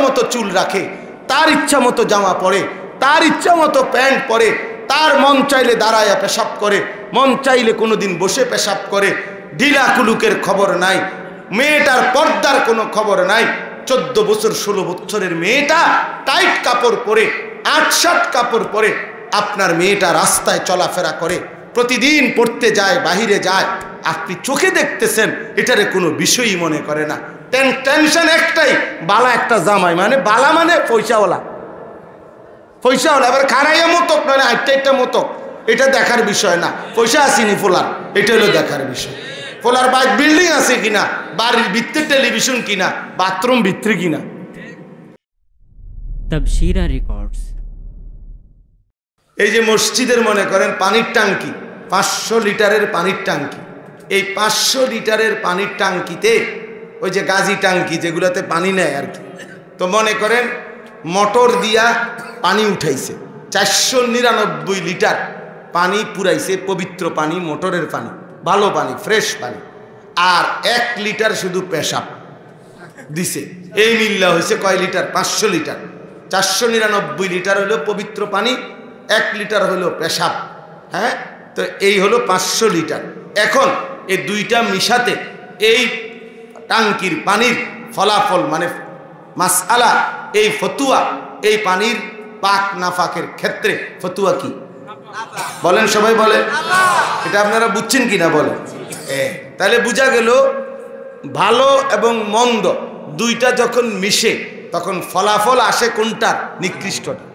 মতো চুল রাখে, তার ইচ্ছা মতো জামা পরে, তার ইচ্ছা মতো প্যান্ট পরে, তার মন চাইলে দাঁড়ায়া পেশাব করে, মন চাইলে কোনোদিন বসে পেশাব করে, ঢিলা কুলুকের খবর নাই, মেয়েটার পর্দার কোনো খবর নাই। 14 বছর 16 বছরের মেয়েটা টাইট কাপড় পরে, 8-7 কাপড় পরে আপনার মেয়েটা রাস্তায় চলাফেরা করে, প্রতিদিন পড়তে যায়, বাহিরে যায়, আপনি চোখে দেখতেছেন, এটারে কোনো বিষয়ই মনে করে না। টেনশন একটাই, বালা একটা জামাই, মানে বালা মানে পয়সাওয়ালা, পয়সাওয়ালা। এবার খারাইয়া মতক নয়, আটটা মতক, এটা দেখার বিষয় না। পয়সা আসেনি ফোলার, এটা হলো দেখার বিষয়। ফোলার বাইক বিল্ডিং আছে কিনা, বাড়ির ভিত্তির টেলিভিশন কিনা, বাথরুম ভিত্তি কিনা। তাবশিরা রেকর্ডস। এই যে মসজিদের মনে করেন পানির ট্যাঙ্কি, 500 লিটারের পানির ট্যাঙ্কি, এই 500 লিটারের পানির ট্যাঙ্কিতে ওই যে গাজি ট্যাঙ্কি যেগুলোতে পানি নেয় আর কি, তো মনে করেন মোটর দিয়া পানি উঠাইছে, 499 লিটার পানি পুরাইছে, পবিত্র পানি, মোটরের পানি, ভালো পানি, ফ্রেশ পানি, আর 1 লিটার শুধু পেশাব দিছে। এই মিল্লা হয়েছে কয় লিটার? 500 লিটার। 499 লিটার হলো পবিত্র পানি, 1 লিটার হলো পেশাব। হ্যাঁ, তো এই হলো 500 লিটার। এখন এই দুইটা মিশাতে এই টাঙ্কির পানির ফলাফল মানে মাসআলা, এই ফতুয়া, এই পানির পাক নাফাকের ক্ষেত্রে ফতুয়া কি বলেন? সবাই বলেন। এটা আপনারা বুঝছেন কিনা বলেন? তাহলে বোঝা গেল ভালো এবং মন্দ দুইটা যখন মিশে তখন ফলাফল আসে কোনটার? নিকৃষ্টটা,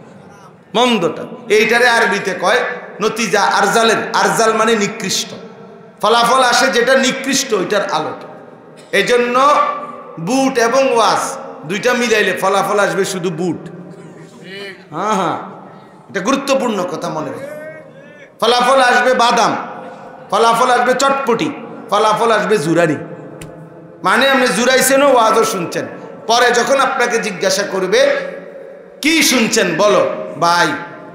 মন্দটা। এইটারে আরবিতে কয় নতিজা আরজালের, আরজাল মানে নিকৃষ্ট। ফলাফল আসে যেটা নিকৃষ্ট, ওইটার আলোটা। এই জন্য বুট এবং ওয়াজ দুইটা মিলাইলে ফলাফল আসবে শুধু বুট। হ্যাঁ হ্যাঁ, এটা গুরুত্বপূর্ণ কথা মনে রাখবেন। ফলাফল আসবে বাদাম, ফলাফল আসবে চটপটি, ফলাফল আসবে জুরানি। মানে আপনি জুরাইছেনও, ওয়াজও শুনছেন, পরে যখন আপনাকে জিজ্ঞাসা করবে কি শুনছেন, বলো ভাই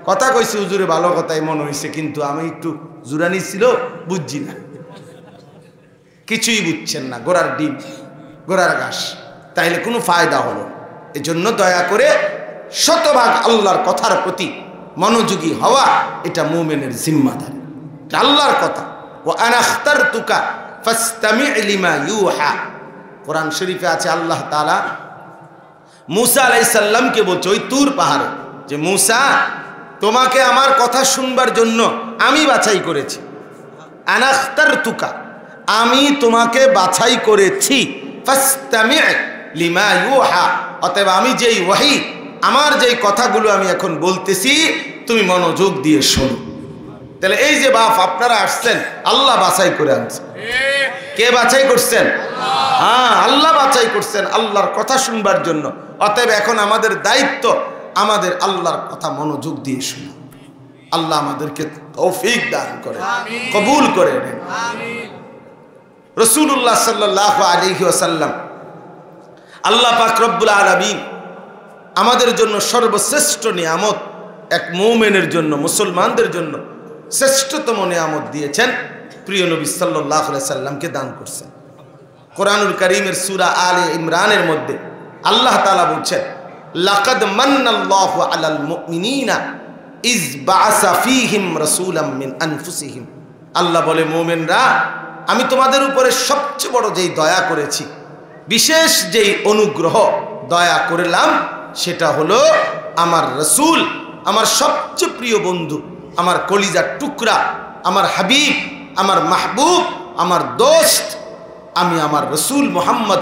কথা কইছি হুজুরে, ভালো কথাই মনে হয়েছে, কিন্তু আমি একটু জুরানি ছিল, বুঝছি না, কিছুই বুঝছেন না, গোড়ার ডিম, গোড়ার ঘাস, তাইলে কোনো ফায়দা হলো। এজন্য দয়া করে শতভাগ আল্লাহর কথার প্রতি মনোযোগী হওয়া এটা মুমিনের জিম্মাদারি। আল্লাহর কথা, ও আনা আখতারতুকা ফাসতামি' লিমা ইউহা। কোরআন শরীফে আছে আল্লাহ তাআলা মুসা আলাইহিস সালামকে বলছে ওই তুর পাহাড়ে, যে মুসা তোমাকে আমার কথা শুনবার জন্য আমি বাছাই করেছি। আনা আখতারতুকা, আমি তোমাকে বাছাই করেছি। ফাসতামি' লিমা ইউহা, অতএব আমি যেই ওয়াহি, আমার যেই কথাগুলো আমি এখন বলতেছি তুমি মনোযোগ দিয়ে শোনো। তাহলে এই যে বাপ আপনারা আসছেন, আল্লাহ বাছাই করে আনছেন। কে বাছাই করছেন? হ্যাঁ, আল্লাহ বাছাই করছেন আল্লাহর কথা শুনবার জন্য। অতএব এখন আমাদের দায়িত্ব আমাদের আল্লাহর কথা মনোযোগ দিয়ে শোনা। আল্লাহ আমাদেরকে তৌফিক দান করে, কবুল করে নেন। রাসূলুল্লাহ সাল্লাল্লাহু আলাইহি ওয়াসাল্লাম, আল্লাহ পাক রব্বুল আলামিন আমাদের জন্য সর্বশ্রেষ্ঠ নিয়ামত, এক মুমিনের জন্য, মুসলমানদের জন্য শ্রেষ্ঠতম নিয়ামত দিয়েছেন, প্রিয় নবী সাল্লাল্লাহু আলাইহি সাল্লামকে দান করছেন। কোরআনুল কারীমের সূরা আলে ইমরানের মধ্যে আল্লাহ তাআলা বলছেন, লাকাদ মান্নাল্লাহু আলাল মুমিনিনা ইজ বাআসা ফীহিম রাসূলাম মিন আনফুসিহিম। আল্লাহ বলে, মুমিনরা আমি তোমাদের উপরে সবচেয়ে বড় যেই দয়া করেছি, বিশেষ যেই অনুগ্রহ দয়া করলাম, সেটা হলো আমার রসুল, আমার সবচেয়ে প্রিয় বন্ধু, আমার কলিজার টুকরা, আমার হাবিব, আমার মাহবুব, আমার দোস্ত, আমি আমার রসুল মুহাম্মদ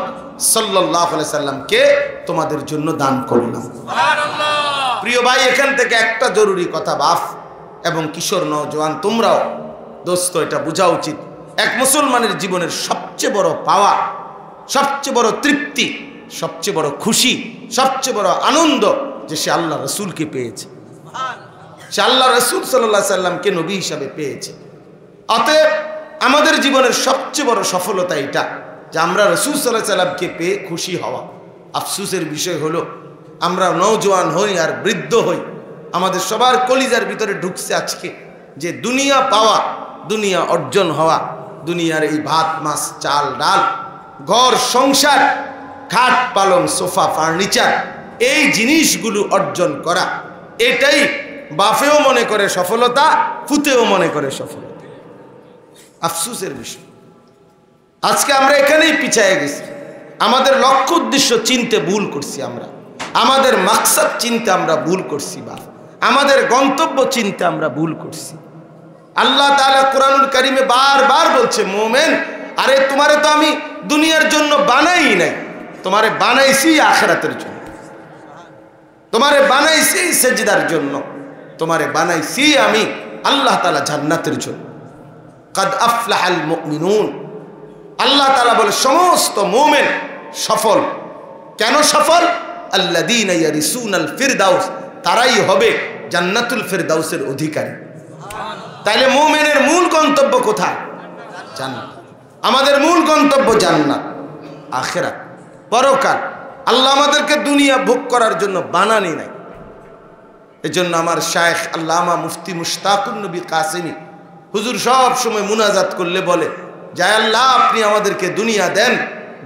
সাল্লাল্লাহু আলাইহি সাল্লামকে তোমাদের জন্য দান করলাম। সুবহানাল্লাহ। প্রিয় ভাই, এখান থেকে একটা জরুরি কথা, বাপ এবং কিশোর নওজোয়ান তোমরাও দোস্ত এটা বোঝা উচিত, এক মুসলমানের জীবনের সবচেয়ে বড় পাওয়া, সবচেয়ে বড় তৃপ্তি, সবচেয়ে বড় খুশি, সবচেয়ে বড় আনন্দ যে সে আল্লাহ রসুলকে পেয়েছে, সে আল্লাহ রসুল সাল্লাল্লাহু আলাইহি সাল্লামকে নবী হিসাবে পেয়েছে। অতএব আমাদের জীবনের সবচেয়ে বড় সফলতা এটা যে আমরা রসুল সাল্লাল্লাহু আলাইহি সাল্লামকে পেয়ে খুশি হওয়া। আফসোসের বিষয় হলো আমরা নওজোয়ান হই আর বৃদ্ধ হই, আমাদের সবার কলিজার ভিতরে ঢুকছে আজকে যে দুনিয়া পাওয়া, দুনিয়া অর্জন হওয়া, দুনিয়ার এই ভাত মাছ চাল ডাল, ঘর সংসার, খাট পালং সোফা ফার্নিচার, এই জিনিসগুলো অর্জন করা, এটাই বাপেও মনে করে সফলতা, ফুতেও মনে করে সফলতা। আফসোসের বিষয়, আজকে আমরা এখানেই পিছিয়ে গেছি। আমাদের লক্ষ্য উদ্দেশ্য চিনতে ভুল করছি আমরা, আমাদের মাকসাদ চিনতে আমরা ভুল করছি, বা আমাদের গন্তব্য চিনতে আমরা ভুল করছি। আল্লাহ তাআলা কোরআনুল কারীমে বারবার বলছে, মোমেন আরে তোমারে তো আমি দুনিয়ার জন্য বানাই নাই, তোমারে বানাইছি আখিরাতের জন্য, তোমারে বানাইছি সেজদার জন্য, তোমারে বানাইছি আমি আল্লাহ তাআলা জান্নাতের জন্য। কাদ আফলাহাল মুমিনুন, আল্লাহ তাআলা বলে সমস্ত মুমিন সফল। কেন সফল? আল্লাযীনা ইয়ারিসুনাল ফিরদাউস, তারাই হবে জান্নাতুল ফিরদাউসের অধিকারী। তাইলে মুমিনের মূল গন্তব্য কোথায়? জান্নাত। আমাদের মূল গন্তব্য জান্নাত, আখিরাত, পরকাল। আল্লাহ আমাদেরকে দুনিয়া ভোগ করার জন্য বানানি নাই। এজন্য আমার শায়েখ আল্লামা মুফতি মুশতাকুন নবী কাসেমি হুজুর সব সময় মুনাজাত করলে বলে, যায় আল্লাহ আপনি আমাদেরকে দুনিয়া দেন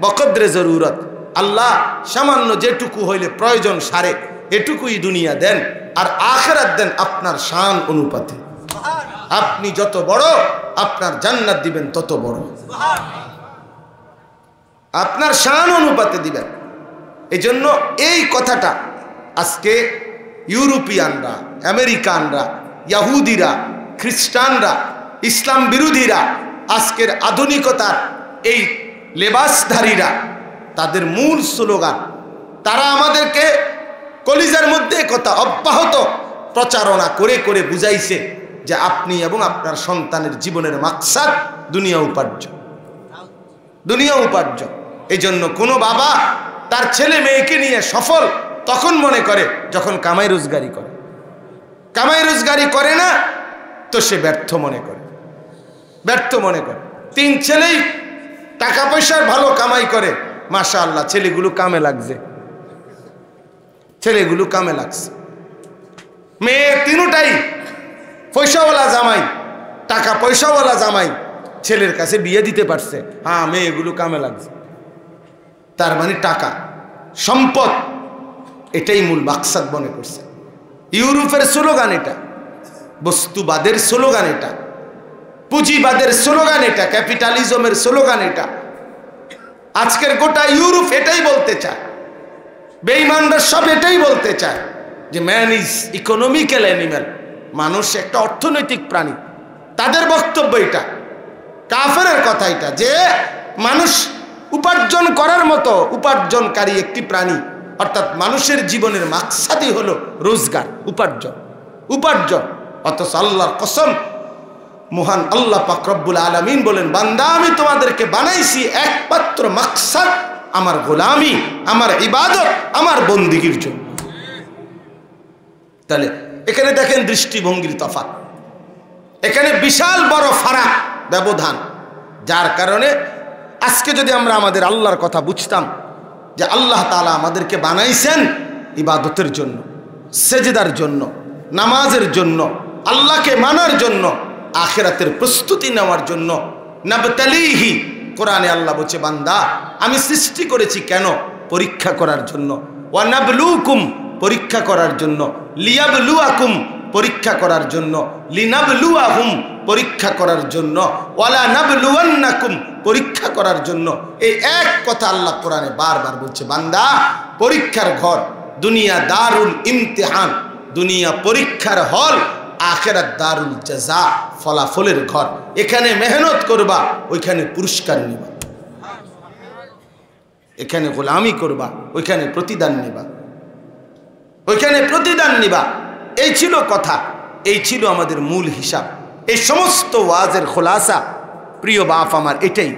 বকদরে জরুরত, আল্লাহ সামান্য যেটুকু হইলে প্রয়োজন সারে এটুকুই দুনিয়া দেন, আর আখিরাত দেন আপনার শান অনুপাতে। আপনি যত বড় আপনার জান্নাত দিবেন তত বড়, আপনার শান অনুপাতে দিবেন। এজন্য এই কথাটা আজকে ইউরোপিয়ানরা, আমেরিকানরা, ইহুদিরা, খ্রিস্টানরা, ইসলাম বিরোধীরা, আজকের আধুনিকতার এই লেবাসধারীরা, তাদের মূল স্লোগান, তারা আমাদেরকে কলিজার মধ্যে কথা অব্যাহত প্রচারণা করে করে বুঝাইছে যে আপনি এবং আপনার সন্তানের জীবনের মাকসাদ দুনিয়া উপার্জন, দুনিয়া উপার্জন। এই জন্য কোনো বাবা তার ছেলে মেয়েকে নিয়ে সফল তখন মনে করে যখন কামাই রোজগারি করে। কামাই রোজগারি করে না তো সে ব্যর্থ মনে করে, ব্যর্থ মনে করে। তিন ছেলেই টাকা পয়সার ভালো কামাই করে, মাশাআল্লাহ ছেলেগুলো কামে লাগছে, ছেলেগুলো কামে লাগছে। মেয়ে তিনটাই পয়সাওয়ালা জামাই, টাকা পয়সাওয়ালা জামাই, ছেলের কাছে বিয়ে দিতে পারছে, হ্যাঁ মেয়েগুলো কামে লাগছে। তার মানে টাকা, সম্পদ, এটাই মূল মাকসাদ মনে করছে। ইউরোপের স্লোগান এটা, বস্তুবাদের স্লোগান এটা, পুঁজিবাদের স্লোগান এটা, ক্যাপিটালিজমের স্লোগান এটা। আজকের গোটা ইউরোপ এটাই বলতে চায়, বেঈমানরা সব এটাই বলতে চায় যে ম্যান ইজ ইকোনমিক্যাল অ্যানিম্যাল, মানুষ একটা অর্থনৈতিক প্রাণী। তাদের বক্তব্য এটা, কাফেরের কথা এটা, যে মানুষ উপার্জন করার মতো উপার্জনকারী একটি প্রাণী। অর্থাৎ মানুষের জীবনের মাকসাদই হলো রোজগার, উপার্জন, উপার্জন। অথচ আল্লাহর কসম, মহান আল্লাহ পাক রব্বুল আলামিন বলেন, বান্দা আমি তোমাদেরকে বানাইছি একমাত্র মাকসাদ আমার গোলামি, আমার ইবাদত, আমার বন্দিগির জন্য। তাহলে এখানে দেখেন দৃষ্টিভঙ্গির তফাৎ, এখানে বিশাল বড় ফারাক, ব্যবধান। যার কারণে আজকে যদি আমরা আমাদের আল্লাহর কথা বুঝতাম যে আল্লাহ তাআলা আমাদেরকে বানাইছেন ইবাদতের জন্য, সেজদার জন্য, নামাজের জন্য, আল্লাহকে মানার জন্য, আখিরাতের প্রস্তুতি নেওয়ার জন্য। নাবতালিহি, কোরআনে আল্লাহ বলছে বান্দা আমি সৃষ্টি করেছি কেন? পরীক্ষা করার জন্য। ওয়া নাবলুকুম, পরীক্ষা করার জন্য। লিয়াবলুয়াকুম, পরীক্ষা করার জন্য। লিনাবলুয়াহুম, পরীক্ষা করার জন্য। ওয়ালা নাবলুয়ান্নাকুম, পরীক্ষা করার জন্য। এই এক কথা আল্লাহ কোরআনে বারবার বলছে, বান্দা পরীক্ষার ঘর, দুনিয়া দারুল ইমতিহান, দুনিয়া পরীক্ষার হল, আখিরাত দারুল জাযা, ফলাফলের ঘর। এখানে মেহনত করবা, ওইখানে পুরস্কার নিবা। এখানে গোলামি করবা, ওইখানে প্রতিদান নিবা, ওইখানে প্রতিদান নিবা। এই ছিল কথা, এই ছিল আমাদের মূল হিসাব। এই সমস্ত ওয়াজের খোলাসা প্রিয় বাপ আমার এটাই।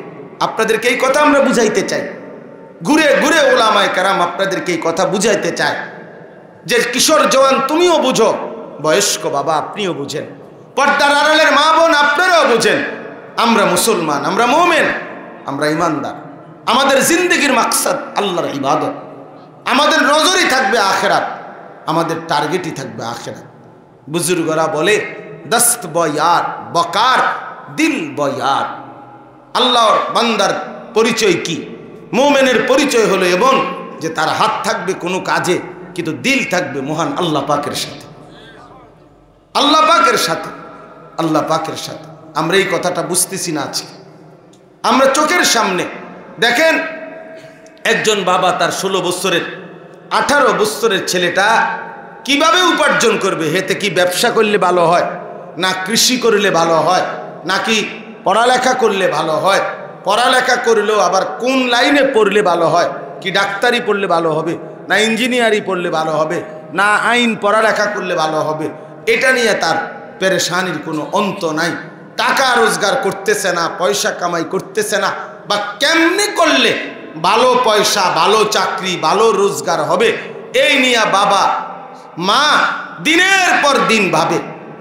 আপনাদেরকে এই কথা আমরা বুঝাইতে চাই, ঘুরে ঘুরে ওলামায়ে কেরাম আপনাদেরকে এই কথা বুঝাইতে চায় যে কিশোর জওয়ান তুমিও বুঝো, বয়স্ক বাবা আপনিও বুঝেন, পর্দার আড়ালের মা বোন আপনারাও বুঝেন। আমরা মুসলমান, আমরা মুমিন, আমরা ইমানদার। আমাদের জিন্দেগির মাকসাদ আল্লাহর ইবাদত, আমাদের নজরই থাকবে আখিরাত, আমাদের টার্গেটই থাকবে আখিরাত। বুজুর্গরা বলে দস্ত বয়ার বকার দিল বয়ার। আল্লাহর বান্দার পরিচয় কি? মুমিনের পরিচয় হলো এবং যে তার হাত থাকবে কোনো কাজে, কিন্তু দিল থাকবে মহান আল্লাহ পাকের সাথে, আল্লাহ পাকের সাথে, আল্লাহ পাকের সাথে। আমরা এই কথাটা বুঝতেছি না আজকে। আমরা চোখের সামনে দেখেন একজন বাবা তার 16 বছরের 18 বছরের ছেলেটা কিভাবে উপার্জন করবে, হেতে কি ব্যবসা করলে ভালো হয়, না কৃষি করলে ভালো হয়, নাকি পড়ালেখা করলে ভালো হয়, পড়ালেখা করলেও আবার কোন লাইনে পড়লে ভালো হয়, কি ডাক্তারি পড়লে ভালো হবে, না ইঞ্জিনিয়ারি পড়লে ভালো হবে, না আইন পড়ালেখা করলে ভালো হবে, এটা নিয়ে তার পেরেশানির কোনো অন্ত নাই। টাকা রোজগার করতেছে না, পয়সা কামাই করতেছে না, বা কেমনে করলে ভালো পয়সা, ভালো চাকরি, ভালো রোজগার হবে, এই নিয়ে বাবা মা দিনের পর দিন ভাবে,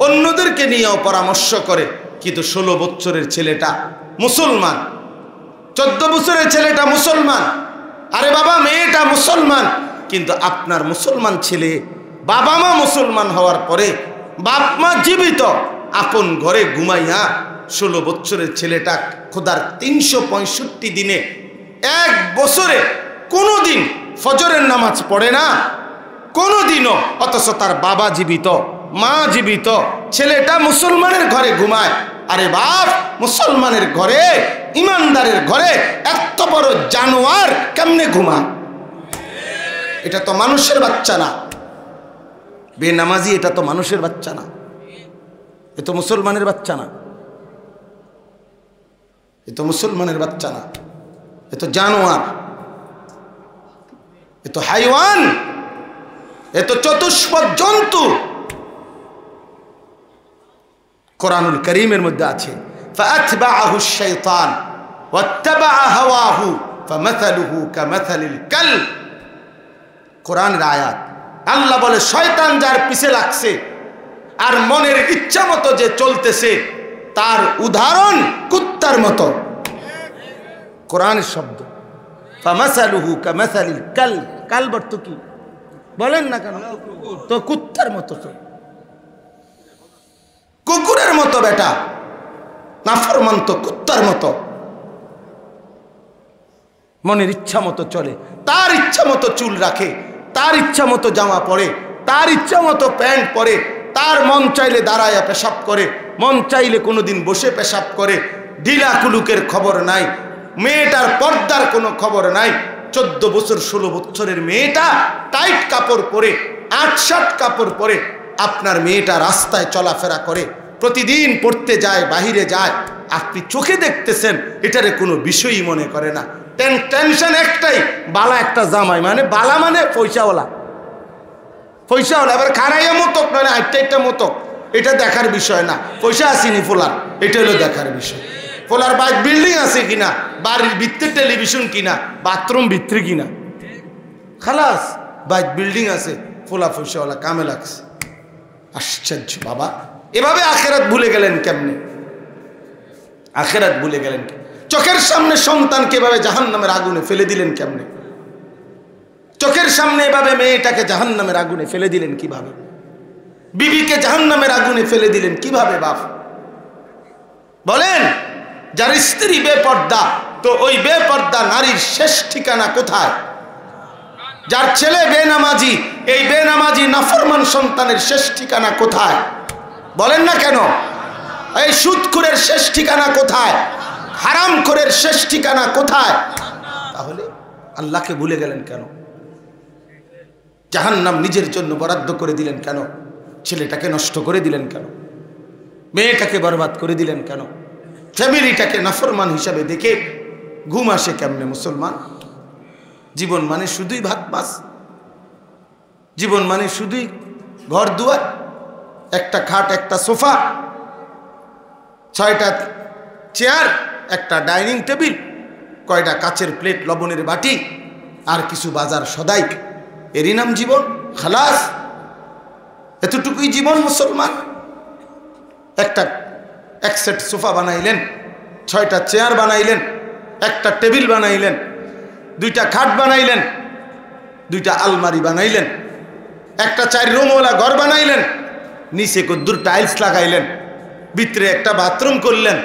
অন্যদেরকে নিয়েও পরামর্শ করে। কিন্তু 16 বছরের ছেলেটা মুসলমান, 14 বছরের ছেলেটা মুসলমান, আরে বাবা মেয়েটা মুসলমান, কিন্তু আপনার মুসলমান ছেলে বাবা মা মুসলমান হওয়ার পরে বাপ মা জীবিত আপন ঘরে ঘুমাইয়া 16 বছরের ছেলেটা খোদার 365 দিনে এক বছরে কোনো দিন ফজরের নামাজ পড়ে না কোনোদিনও, অথচ তার বাবা জীবিত, মা জীবিত, ছেলেটা মুসলমানের ঘরে ঘুমায়। আরে বাপ, মুসলমানের ঘরে, ইমানদারের ঘরে এত বড় জানোয়ার কেমনে ঘুমায়? এটা তো মানুষের বাচ্চা না, বেনামাজি এটা তো মানুষের বাচ্চা না, এ তো মুসলমানের বাচ্চা না, এ তো মুসলমানের বাচ্চা না, এ তো জানোয়ার, এ তো হাইওয়ান, এ তো চতুষ্পদ জন্তু। কোরআনুল কারীমের মধ্যে আছে ফাআতবাআহু শাইতান ওয়াত্তাবাআ হাওয়াহু ফামাসালুহু কামাসালিল কালব। কোরআনের আয়াত, আল্লাহ বলে শয়তান যার পিছে লাগছে আর মনের ইচ্ছা মতো যে চলতেছে তার উদাহরণ কুত্তার মতো। কোরআনের শব্দ ফামাসালুহু কামাসালিল কালব। কালব অর্থ কি বলেন না কেন? তো কুত্তার মতো, তো কুকুরের মতো বেটা, নাফরমান তো কুত্তার মতো, মনের ইচ্ছা মতো চলে, তার ইচ্ছা মতো চুল রাখে, তার ইচ্ছা মতো জামা পরে, তার ইচ্ছা মতো প্যান্ট পরে, তার মন চাইলে দাঁড়ায়া পেশাব করে, মন চাইলে কোনোদিন বসে পেশাব করে, ঢিলা কুলুকের খবর নাই, মেয়েটার পর্দার কোনো খবর নাই। 14 বছর 16 বছরের মেয়েটা টাইট কাপড় পরে, 8-7 কাপড় পরে আপনার মেয়েটা রাস্তায় চলাফেরা করে, প্রতিদিন পড়তে যায়, বাহিরে যায়, আপনি চোখে দেখতেছেন, এটারে কোনো বিষয়ই মনে করে না। টেনশন একটাই, বালা একটা জামাই, মানে বালা মানে পয়সাওয়ালা, পয়সাওয়ালা, এবার খারাইয়া মতক নয় আটটা মতক, এটা দেখার বিষয় না। পয়সা আসেনি ফোলার, এটা হলো দেখার বিষয়। ফোলার বাইক বিল্ডিং আছে কিনা, বাড়ির ভিতরে টেলিভিশন কিনা, বাথরুম ভিতরে কিনা, খালাস বাইক বিল্ডিং আছে, ফোলা পয়সাওয়ালা কামে লাগছে। আশ্চর্য বাবা, এভাবে আখেরাত ভুলে গেলেন কেমনে? আখেরাত ভুলে গেলেন? চোখের সামনে সন্তানকে এভাবে জাহান্নামের আগুনে ফেলে দিলেন কেমনে? চোখের সামনে এভাবে মেয়েটাকে জাহান্নামের আগুনে ফেলে দিলেন কিভাবে? বিবিকে জাহান্নামের আগুনে ফেলে দিলেন কিভাবে বাপ? বলেন, যার স্ত্রী বেপর্দা, তো ওই বেপর্দা নারীর শেষ ঠিকানা কোথায়? যার ছেলে বেনামাজি, এই বেনামাজি নাফরমান সন্তানের শেষ ঠিকানা কোথায়? বলেন না কেন? এই সুদখোরের শেষ ঠিকানা কোথায়? হারামখোরের শেষ ঠিকানা কোথায়? তাহলে আল্লাহকে ভুলে গেলেন কেন? জাহান্নাম নিজের জন্য বরাদ্দ করে দিলেন কেন? ছেলেটাকে নষ্ট করে দিলেন কেন? মেয়েটাকে বরবাদ করে দিলেন কেন? ফ্যামিলিটাকে নাফরমান হিসাবে দেখে ঘুম আসে কেমনে মুসলমান? জীবন মানে শুধুই ভাত মাছ, জীবন মানে শুধুই ঘর দুয়ার, একটা খাট, একটা সোফা, 6টা চেয়ার, একটা ডাইনিং টেবিল, কয়টা কাচের প্লেট, লবণের বাটি, আর কিছু বাজার সদাই, এরই নাম জীবন? খালাস, এতটুকুই জীবন মুসলমান? এক সেট সোফা বানাইলেন, 6টা চেয়ার বানাইলেন, একটা টেবিল বানাইলেন, 2টা খাট বানাইলেন, 2টা আলমারি বানাইলেন, একটা 4 রুমওয়ালা ঘর বানাইলেন, নিচে কদ্দুর টাইলস লাগাইলেন, ভিতরে একটা বাথরুম করলেন,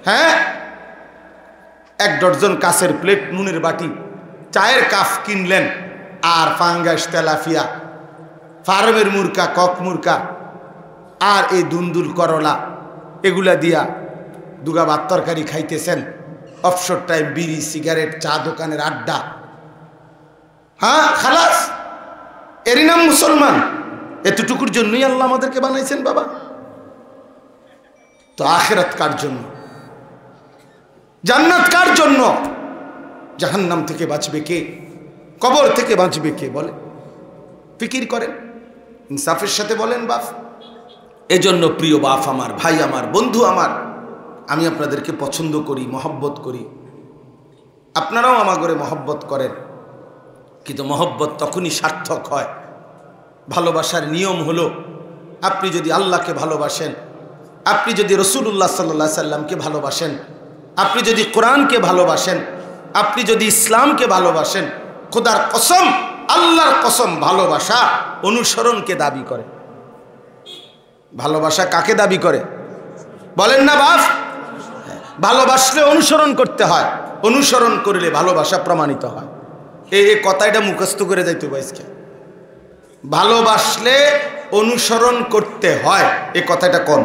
হ্যাঁ, 1 ডজন কাচের প্লেট, নুনের বাটি, চায়ের কাপ কিনলেন, আর ফাঙ্গাস, তেলাপিয়া, ফার্মের মুরকা, কক মুরকা, আর এই দুন্দুল করলা, এগুলা দিয়া দুগা ভাত তরকারি খাইতেছেন। অবসর টাইম বিড়ি, সিগারেট, চা দোকানের আড্ডা। হ্যাঁ খালাস, এরই নাম মুসলমান? এতটুকুর জন্যই আল্লাহ আমাদেরকে বানাইছেন বাবা। তো আখিরাত কার জন্য? জান্নাত কার জন্য? জাহান্নাম থেকে বাঁচবে কে? কবর থেকে বাঁচবে কে? বলে ফিকির করেন, ইনসাফের সাথে বলেন বাপ। এজন্য প্রিয় বাপ আমার, ভাই আমার, বন্ধু আমার, আমি আপনাদেরকে পছন্দ করি, মহব্বত করি, আপনারাও আমার করে মহব্বত করেন। কিন্তু মহব্বত তখনই সার্থক হয়, ভালোবাসার নিয়ম হলো আপনি যদি আল্লাহকে ভালোবাসেন, আপনি যদি রসুল্লাহ সাল্লাল্লাহু আলাইহি সাল্লামকে ভালোবাসেন, আপনি যদি কোরআনকে ভালোবাসেন, আপনি যদি ইসলামকে ভালোবাসেন, খোদার কসম, আল্লাহর কসম, ভালোবাসা অনুসরণকে দাবি করে। ভালোবাসা কাকে দাবি করে বলেন না বাপ? ভালোবাসলে অনুসরণ করতে হয়, অনুসরণ করলে ভালোবাসা প্রমাণিত হয়। এই কথাটা মুখস্থ করে যাইতে পাইছে। ভালোবাসলে অনুসরণ করতে হয়, এই কথাটা কোন?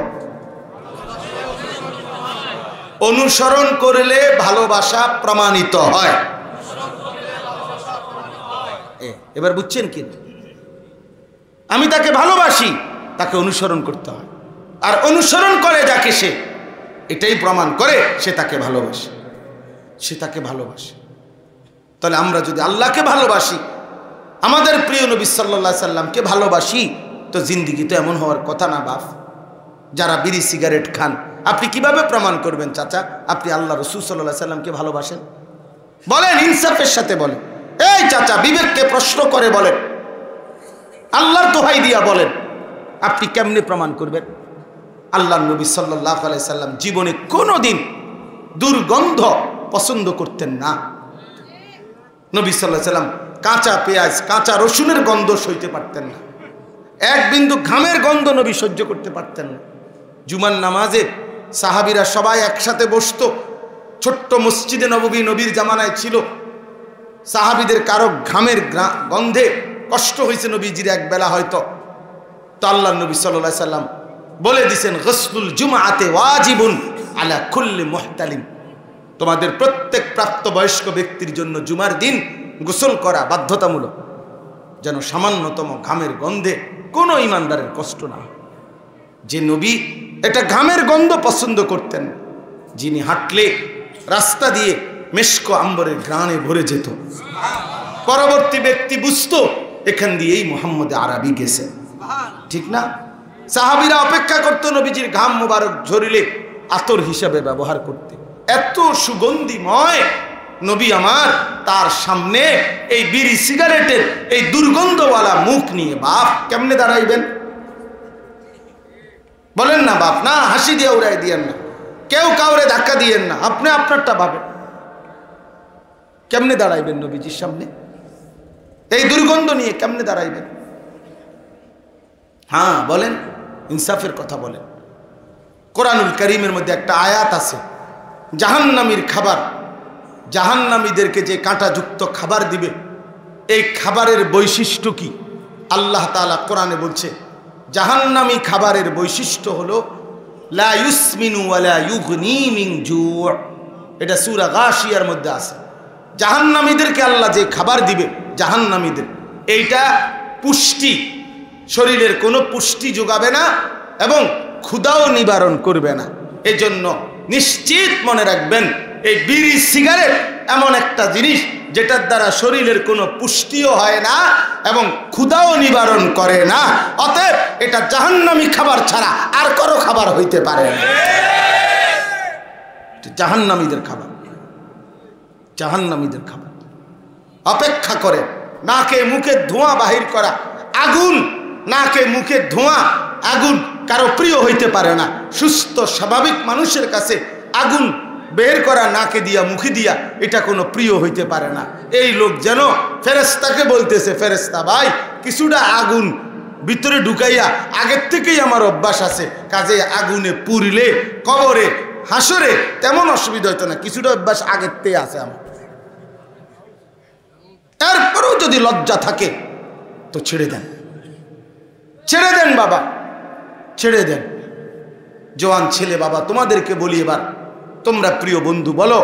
অনুসরণ করলে ভালোবাসা প্রমাণিত হয়। এবার বুঝছেন কি? আমি তাকে ভালোবাসি, তাকে অনুসরণ করতে হয়। আর অনুসরণ করে যাকে, সে এটাই প্রমাণ করে সে তাকে ভালোবাসে, সে তাকে ভালোবাসে। তাহলে আমরা যদি আল্লাহকে ভালোবাসি, আমাদের প্রিয় নবী সাল্লাল্লাহু আলাইহি সাল্লামকে ভালোবাসি, তো জিন্দিগি তো এমন হওয়ার কথা না বাপ। যারা বিড়ি সিগারেট খান, আপনি কিভাবে প্রমাণ করবেন চাচা আপনি আল্লাহ রসুল সাল্লাল্লাহু আলাইহি সাল্লামকে ভালোবাসেন? বলেন, ইনসাফের সাথে বলেন। এই চাচা, বিবেককে প্রশ্ন করে বলেন, আল্লাহর দোহাই দিয়া বলেন, আপনি কেমনে প্রমাণ করবেন? আল্লাহর নবী সাল্লাল্লাহু আলাইহি সাল্লাম জীবনে কোনোদিন দুর্গন্ধ পছন্দ করতেন না। নবী সাল্লাল্লাহু আলাইহি সাল্লাম কাঁচা পেঁয়াজ, কাঁচা রসুনের গন্ধ সইতে পারতেন না। এক বিন্দু ঘামের গন্ধ নবী সহ্য করতে পারতেন না। জুমার নামাজে সাহাবীরা সবাই একসাথে বসতো। ছোট্ট মসজিদে নববী নবীর জামানায় ছিল। সাহাবীদের কারো ঘামের গন্ধে কষ্ট হয়েছে নবীজির একবেলা হয়তো। তো আল্লাহর নবী সাল্লাল্লাহু আলাইহি সাল্লাম বলে দিয়েছেন, গসলুল জুমআতে ওয়াজিবুন আলা কুল্লি মুহতালিম। তোমাদের প্রত্যেক প্রাপ্তবয়স্ক ব্যক্তির জন্য জুমার দিন গোসল করা বাধ্যতামূলক, যেন সামান্যতম ঘামের গন্ধে কোনো ইমানদারের কষ্ট না হয়। যে নবী এটা ঘামের গন্ধ পছন্দ করতেন, যিনি হাঁটলে রাস্তা দিয়ে মেশক আম্বরের ঘ্রাণে ভরে যেত, পরবর্তী ব্যক্তি বুঝতো এখান দিয়েই মুহাম্মদ আরবি গেছে, ঠিক না? সাহাবীরা অপেক্ষা করতো নবীজির ঘাম মোবারক ঝরিলে আতর হিসাবে ব্যবহার করতে। এত সুগন্ধিময় নবী আমার, তার সামনে এই বিড়ি সিগারেটের এই দুর্গন্ধওয়ালা মুখ নিয়ে বাপ কেমনে দাঁড়াইবেন? বলেন না বাপ। না, হাসি দিয়ে উড়াই দিয়েন না, কেউ কাউরে ধাক্কা দিয়েন না, আপনি আপনারটা ভাবেন। কেমনে দাঁড়াইবেন নবীজির সামনে? এই দুর্গন্ধ নিয়ে কেমনে দাঁড়াইবেন? হ্যাঁ বলেন, ইনসাফের কথা বলেন। কোরআনুল কারীমের মধ্যে একটা আয়াত আছে, জাহান্নামীর খাবার, জাহান্নামীদেরকে যে কাঁটাযুক্ত খাবার দিবে, এই খাবারের বৈশিষ্ট্য কি? আল্লাহ তাআলা কোরআনে বলছে, জাহান্নামী খাবারের বৈশিষ্ট্য হলো লা ইউসমিনু ওয়ালা ইউগনি মিন জু'। এটা সূরা গাশিয়ার মধ্যে আছে। জাহান্নামীদেরকে আল্লাহ যে খাবার দিবে, জাহান্নামীদের এইটা পুষ্টি, শরীরের কোনো পুষ্টি যোগাবে না এবং ক্ষুধাও নিবারণ করবে না। এজন্য নিশ্চিত মনে রাখবেন, এই বিড়ি সিগারেট এমন একটা জিনিস যেটার দ্বারা শরীরের কোনো পুষ্টিও হয় না এবং ক্ষুধাও নিবারণ করে না। অতএব এটা জাহান্নামী খাবার ছাড়া আর কারো খাবার হইতে পারে না। জাহান্নামীদের খাবার, জাহান্নামীদের খাবার। অপেক্ষা করে নাকে মুখে ধোঁয়া বাহির করা, আগুন, নাকে মুখে ধোঁয়া, আগুন কারো প্রিয় হইতে পারে না। সুস্থ স্বাভাবিক মানুষের কাছে আগুন বের করা নাকে দিয়া মুখে দিয়া এটা কোনো প্রিয় হইতে পারে না। এই লোক যেন ফেরেশতাকে বলতেছে, ফেরেশতা ভাই কিছুটা আগুন ভিতরে ঢুকাইয়া, আগের থেকেই আমার অভ্যাস আছে, কাজে আগুনে পুড়লে কবরে হাসরে তেমন অসুবিধা হইতো না, কিছুটা অভ্যাস আগের থেকে আছে আমার। এরপরেও যদি লজ্জা থাকে তো ছেড়ে দেন, ছেড়ে দেন বাবা, ছেড়ে দেন। জওয়ান ছেলে বাবা, তোমাদেরকে বলি এবার, তোমরা প্রিয় বন্ধু বলো,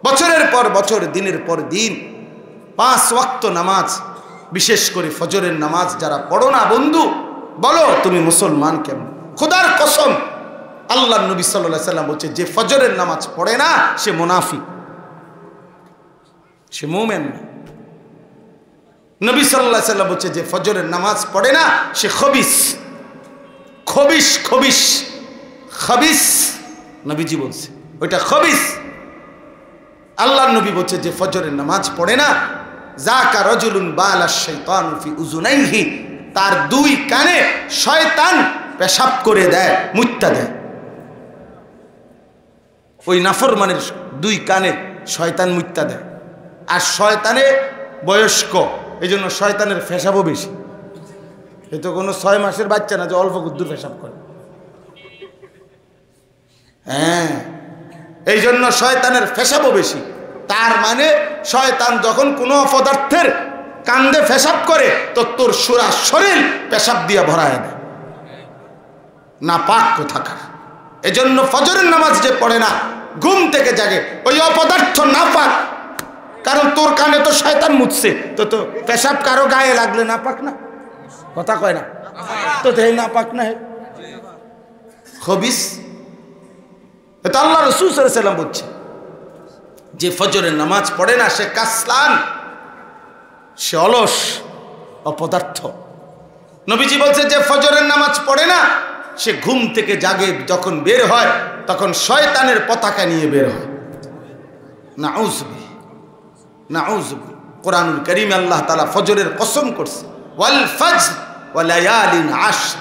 বছরের পর বছর, দিনের পর দিন 5 ওয়াক্ত নামাজ, বিশেষ করে ফজরের নামাজ যারা পড়ো না বন্ধু, বলো তুমি মুসলমান কেমন? খোদার কসম, আল্লাহর নবী সাল্লাল্লাহু আলাইহি সাল্লাম বলছে, যে ফজরের নামাজ পড়ে না সে মুনাফিক, সে মুমিন না। নবী সাল্লাল্লাহু আলাইহি সাল্লাম বলছে, যে ফজরের নামাজ পড়ে না সে খবিস, খবিস, খবিস, খবিস, নবীজি বলছে ওইটা খবিস। আল্লাহর নবী বলছে, যে ফজরের নামাজ পড়ে না, যাকা রাজুলুন বালাশ শাইতানু ফি উযুনাইহি, তার 2 কানে শয়তান পেশাব করে দেয়, মুত্তা দেয়। ওই নাফরমানের 2 কানে শয়তান মুত্তা দেয়। আর শয়তানে বয়স্ক, এই জন্য শয়তানের পেশাবও বেশি। এ তো কোনো 6 মাসের বাচ্চা না যে অল্প গুদ্দুর পেশাব করে। হ্যাঁ, এই জন্য শয়তানের পেশাবও বেশি। তার মানে শয়তান যখন কোনো অপদার্থের কান্দে পেশাব করে তো তোর সুরা শরীর পেশাব দিয়ে ভরায় দেয়, না পাক কোথাকার। এজন্য ফজরের নামাজ যে পড়ে না, ঘুম থেকে জাগে, ওই অপদার্থ না পাক, কারণ তোর কানে তো শয়তান মুছছে, তো তো পেশাব কারো গায়ে লাগলে না পাক না, কথা কয় না, তো এই না পাক না, খবিস। এটা আল্লাহ রাসূল সাল্লাল্লাহু আলাইহি ওয়াসাল্লাম বলছে, যে ফজরের নামাজ পড়ে না সে কাসলান, সে অলস, অপদার্থ। নবীজি বলছে, যে ফজরের নামাজ পড়ে না সে ঘুম থেকে জাগে, যখন বের হয় তখন শয়তানের পতাকা নিয়ে বের হয়। নাউযুবিল্লাহ, নাউযুবিল্লাহ। কোরআনুল কারীমে আল্লাহ তাআলা ফজরের কসম করছে, ওয়াল ফজর ওয়া লায়ালিন আশর।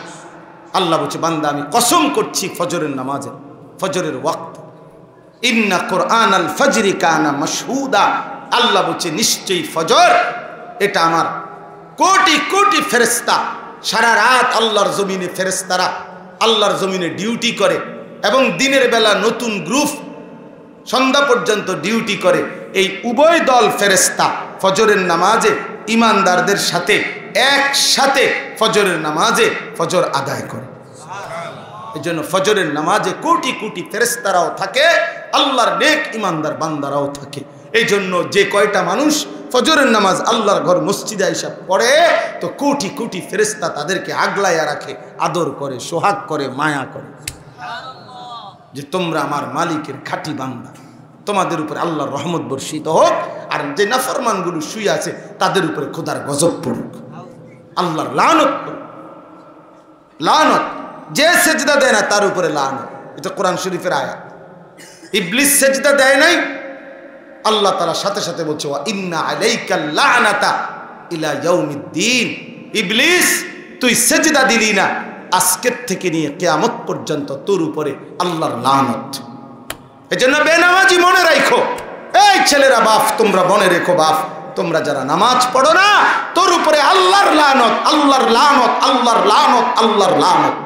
আল্লাহ বলছে, বান্দা আমি কসম করছি ফজরের নামাজের, ফজরের ওয়াক্ত। ইন্না কুরআনাল ফজরি কানা মাশহুদা। আল্লাহ বলছে, নিশ্চয়ই ফজর, এটা আমার কোটি কোটি ফেরেশতা সারা রাত আল্লাহর জমিনে, ফেরেশতারা আল্লাহর জমিনে ডিউটি করে, এবং দিনের বেলা নতুন গ্রুপ সন্ধ্যা পর্যন্ত ডিউটি করে। এই উভয় দল ফেরেশতা ফজরের নামাজে ইমানদারদের সাথে একসাথে ফজরের নামাজে ফজর আদায় করে। এই জন্য ফজরের নামাজে কোটি কোটি ফেরেশতারাও থাকে, আল্লাহর নেক ইমানদার বান্দারাও থাকে। এই জন্য যে কয়টা মানুষ ফজরের নামাজ আল্লাহর ঘর মসজিদে এসে পড়ে, তো কোটি কোটি ফেরেশতা তাদেরকে আগলাইয়া রাখে, আদর করে, সোহাগ করে, মায়া করে, যে তোমরা আমার মালিকের খাঁটি বান্দা, তোমাদের উপরে আল্লাহর রহমত বর্ষিত হোক। আর যে নাফরমানগুলো শুয়ে আছে তাদের উপরে খোদার গজব পড়ুক, আল্লাহর লানত করুক, লানত। যে সেজদা দেয় না তার উপরে লানত। এটা কোরআন শরীফের আয়াত। ইবলিস সেজদা দেয় নাই, আল্লাহ তাআলা সাথে সাথে বলছে, ওয়া ইন্না আলাইকাল লানাতা ইলা ইয়াউমিদ্দিন। ইবলিস তুই সেজদা দিলি না, আজকের থেকে নিয়ে কিয়ামত পর্যন্ত তোর উপরে আল্লাহর লানত। এজন্য বেনামাজি মনে রাখো, এই ছেলেরা, বাপ তোমরা মনে রেখো, বাপ তোমরা যারা নামাজ পড়ো না, তোর উপরে আল্লাহর লানত, আল্লাহর লানত, আল্লাহর লানত, আল্লাহর লানত,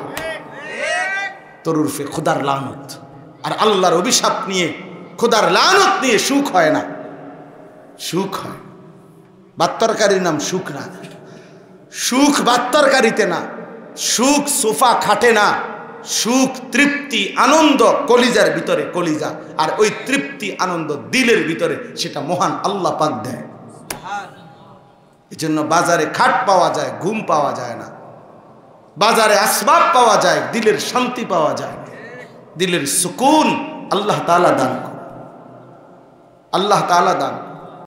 তোর উর্ফে খোদার লানত। আর আল্লাহর অভিশাপ নিয়ে, খোদার লানত নিয়ে সুখ হয় না, সুখ হয়। বাত্তরকারীর নাম সুখ না, সুখ বাত্তরকারীতে না, সুখ সোফা খাটে না, সুখ তৃপ্তি আনন্দ কলিজার ভিতরে, কলিজা। আর ওই তৃপ্তি আনন্দ দিলের ভিতরে, সেটা মহান আল্লাহ পাক দেয়। এই জন্য বাজারে খাট পাওয়া যায়, ঘুম পাওয়া যায় না। বাজারে আসবাব পাওয়া যায়, দিলের শান্তি পাওয়া যায় না, দিলের সুকুন আল্লাহ তাআলা দান করে, আল্লাহ তাআলা দান।